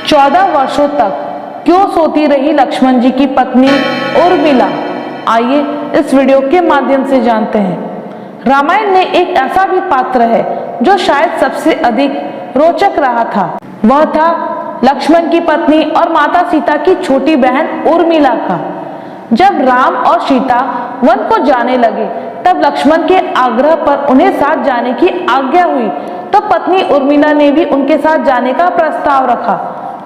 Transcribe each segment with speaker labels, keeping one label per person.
Speaker 1: 14 वर्षों तक क्यों सोती रही लक्ष्मण जी की पत्नी उर्मिला? आइए इस वीडियो के माध्यम से जानते हैं। रामायण में एक ऐसा भी पात्र है जो शायद सबसे अधिक रोचक रहा था। वह था लक्ष्मण की पत्नी और माता सीता की छोटी बहन उर्मिला का। जब राम और सीता वन को जाने लगे तब लक्ष्मण के आग्रह पर उन्हें साथ जाने की आज्ञा हुई तो पत्नी उर्मिला ने भी उनके साथ जाने का प्रस्ताव रखा,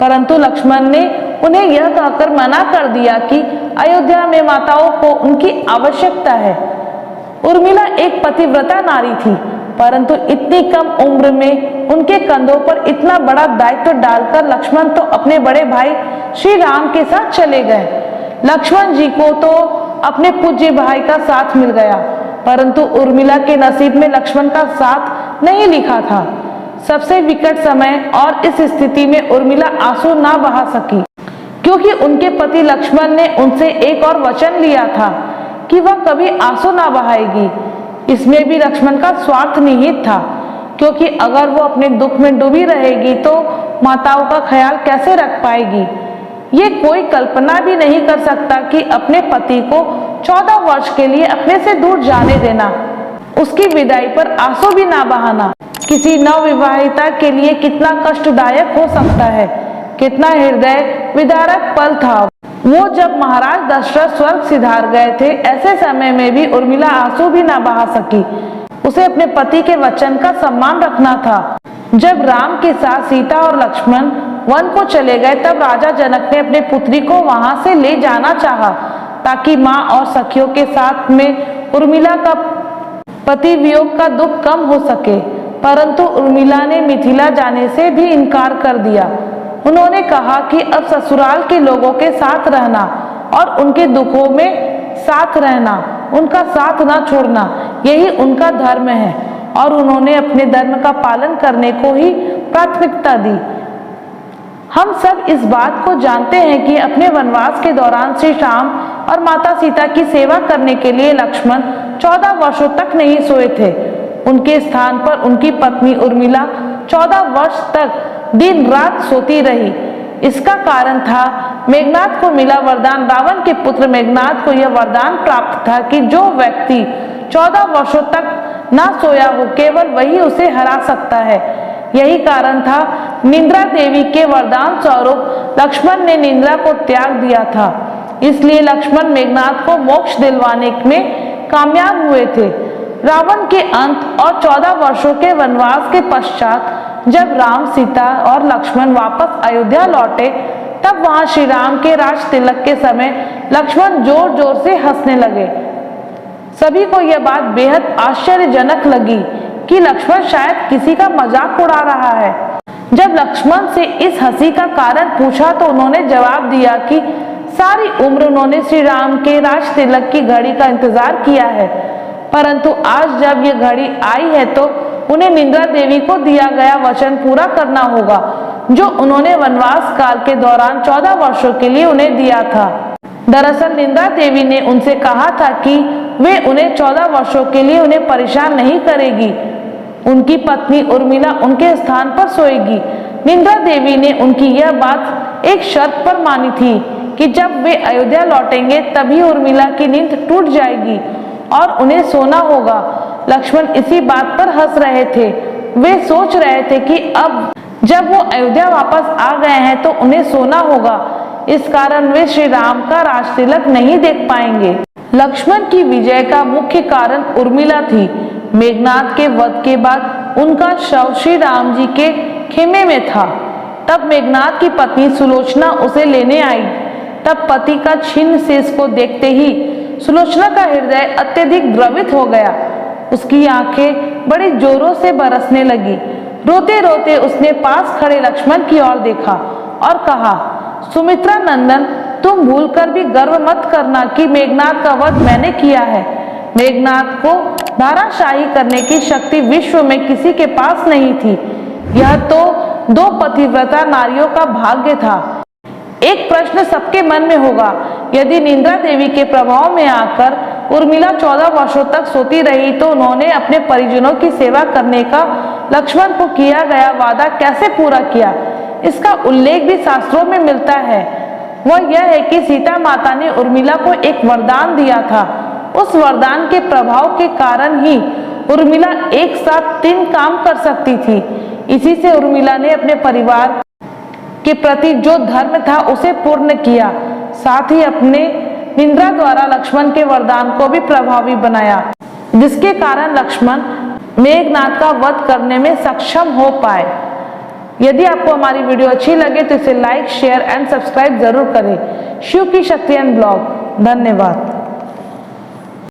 Speaker 1: परंतु लक्ष्मण ने उन्हें यह कहकर मना कर दिया कि अयोध्या में माताओं को उनकी आवश्यकता है। उर्मिला एक पतिव्रता नारी थी, परंतु इतनी कम उम्र में उनके कंधों पर इतना बड़ा दायित्व डालकर लक्ष्मण तो अपने बड़े भाई श्री राम के साथ चले गए। लक्ष्मण जी को तो अपने पूज्य भाई का साथ मिल गया, परंतु उर्मिला के नसीब में लक्ष्मण का साथ नहीं लिखा था। सबसे विकट समय और इस स्थिति में उर्मिला आंसू ना बहा सकी, क्योंकि उनके पति लक्ष्मण ने उनसे एक और वचन लिया था कि वह कभी आंसू ना बहाएगी। इसमें भी लक्ष्मण का स्वार्थ निहित था, क्योंकि अगर वो अपने दुख में डूबी रहेगी तो माताओं का ख्याल कैसे रख पाएगी। ये कोई कल्पना भी नहीं कर सकता कि अपने पति को 14 वर्ष के लिए अपने से दूर जाने देना, उसकी विदाई पर आंसू भी ना बहाना किसी नवविवाहिता के लिए कितना कष्टदायक हो सकता है। कितना हृदय विदारक पल था वो जब महाराज दशरथ स्वर्ग सिधार गए थे। ऐसे समय में भी उर्मिला आंसू भी ना बहा सकी। उसे अपने पति के वचन का सम्मान रखना था। जब राम के साथ सीता और लक्ष्मण वन को चले गए तब राजा जनक ने अपने पुत्री को वहां से ले जाना चाहा, ताकि माँ और सखियों के साथ में उर्मिला का पति वियोग का दुख कम हो सके, परंतु उर्मिला ने मिथिला जाने से भी इनकार कर दिया। उन्होंने कहा कि अब ससुराल के लोगों के साथ रहना और उनके दुखों में साथ रहना, उनका साथ ना छोड़ना, यही उनका धर्म है और उन्होंने अपने धर्म का पालन करने को ही प्राथमिकता दी। हम सब इस बात को जानते हैं कि अपने वनवास के दौरान श्री राम और माता सीता की सेवा करने के लिए लक्ष्मण 14 वर्षों तक नहीं सोए थे। उनके स्थान पर उनकी पत्नी उर्मिला 14 वर्ष तक दिन रात सोती रही। इसका कारण था मेघनाद को मिला वरदान। रावण के पुत्र मेघनाद को यह वरदान प्राप्त था कि जो व्यक्ति 14 वर्षों तक ना सोया हो केवल वही उसे हरा सकता है। यही कारण था निंद्रा देवी के वरदान स्वरूप लक्ष्मण ने निंद्रा को त्याग दिया था। इसलिए लक्ष्मण मेघनाद को मोक्ष दिलवाने में कामयाब हुए थे। रावण के अंत और 14 वर्षों के वनवास के पश्चात जब राम, सीता और लक्ष्मण वापस अयोध्या लौटे तब वहां श्री राम के राज तिलक के समय लक्ष्मण जोर जोर से हंसने लगे। सभी को यह बात बेहद आश्चर्यजनक लगी कि लक्ष्मण शायद किसी का मजाक उड़ा रहा है। जब लक्ष्मण से इस हंसी का कारण पूछा तो उन्होंने जवाब दिया कि सारी उम्र उन्होंने श्री राम के राज तिलक की घड़ी का इंतजार किया है, परंतु आज जब ये घड़ी आई है तो उन्हें निंद्रा देवी को दिया गया वचन पूरा करना होगा, जो उन्होंने वनवास काल के दौरान 14 वर्षों के लिए उन्हें दिया था। दरअसल निंद्रा देवी ने उनसे कहा था कि वे उन्हें 14 वर्षों के लिए उन्हें परेशान नहीं करेगी। उनकी पत्नी उर्मिला उनके स्थान पर सोएगी। निंद्रा देवी ने उनकी यह बात एक शर्त पर मानी थी कि जब वे अयोध्या लौटेंगे तभी उर्मिला की नींद टूट जाएगी और उन्हें सोना होगा। लक्ष्मण इसी बात पर हंस रहे थे। वे सोच रहे थे कि अब जब वो अयोध्या वापस आ गए हैं तो उन्हें सोना होगा, इस कारण वे श्री राम का राज तिलक नहीं देख पाएंगे। लक्ष्मण की विजय का मुख्य कारण उर्मिला थी। मेघनाद के वध के बाद उनका शव श्री राम जी के खेमे में था। तब मेघनाद की पत्नी सुलोचना उसे लेने आई। तब पति का छिन्न शेष को देखते ही सुलोचना का हृदय अत्यधिक द्रवित हो गया। उसकी आंखें बड़े जोरों से बरसने लगी। रोते रोते उसने पास खड़े लक्ष्मण की ओर देखा और कहा, सुमित्रा नंदन, तुम भूलकर भी गर्व मत करना कि मेघनाद का वध मैंने किया है। मेघनाद को धाराशाही करने की शक्ति विश्व में किसी के पास नहीं थी। यह तो 2 पतिव्रता नारियों का भाग्य था। एक प्रश्न सबके मन में होगा, यदि निंद्रा देवी के प्रभाव में आकर उर्मिला 14 वर्षों तक सोती रही तो उन्होंने अपने परिजनों की सेवा करने का लक्ष्मण को किया गया वादा कैसे पूरा किया? इसका उल्लेख भी शास्त्रों में मिलता है वह यह है कि सीता माता ने उर्मिला को एक वरदान दिया था। उस वरदान के प्रभाव के कारण ही उर्मिला एक साथ 3 काम कर सकती थी। इसी से उर्मिला ने अपने परिवार के प्रति जो धर्म था उसे पूर्ण किया, साथ ही अपने इंद्र द्वारा लक्ष्मण के वरदान को भी प्रभावी बनाया, जिसके कारण लक्ष्मण मेघनाद का वध करने में सक्षम हो पाए। यदि आपको हमारी वीडियो अच्छी लगे तो इसे लाइक, शेयर एंड सब्सक्राइब जरूर करें। शिव की शक्ति एंड ब्लॉग। धन्यवाद।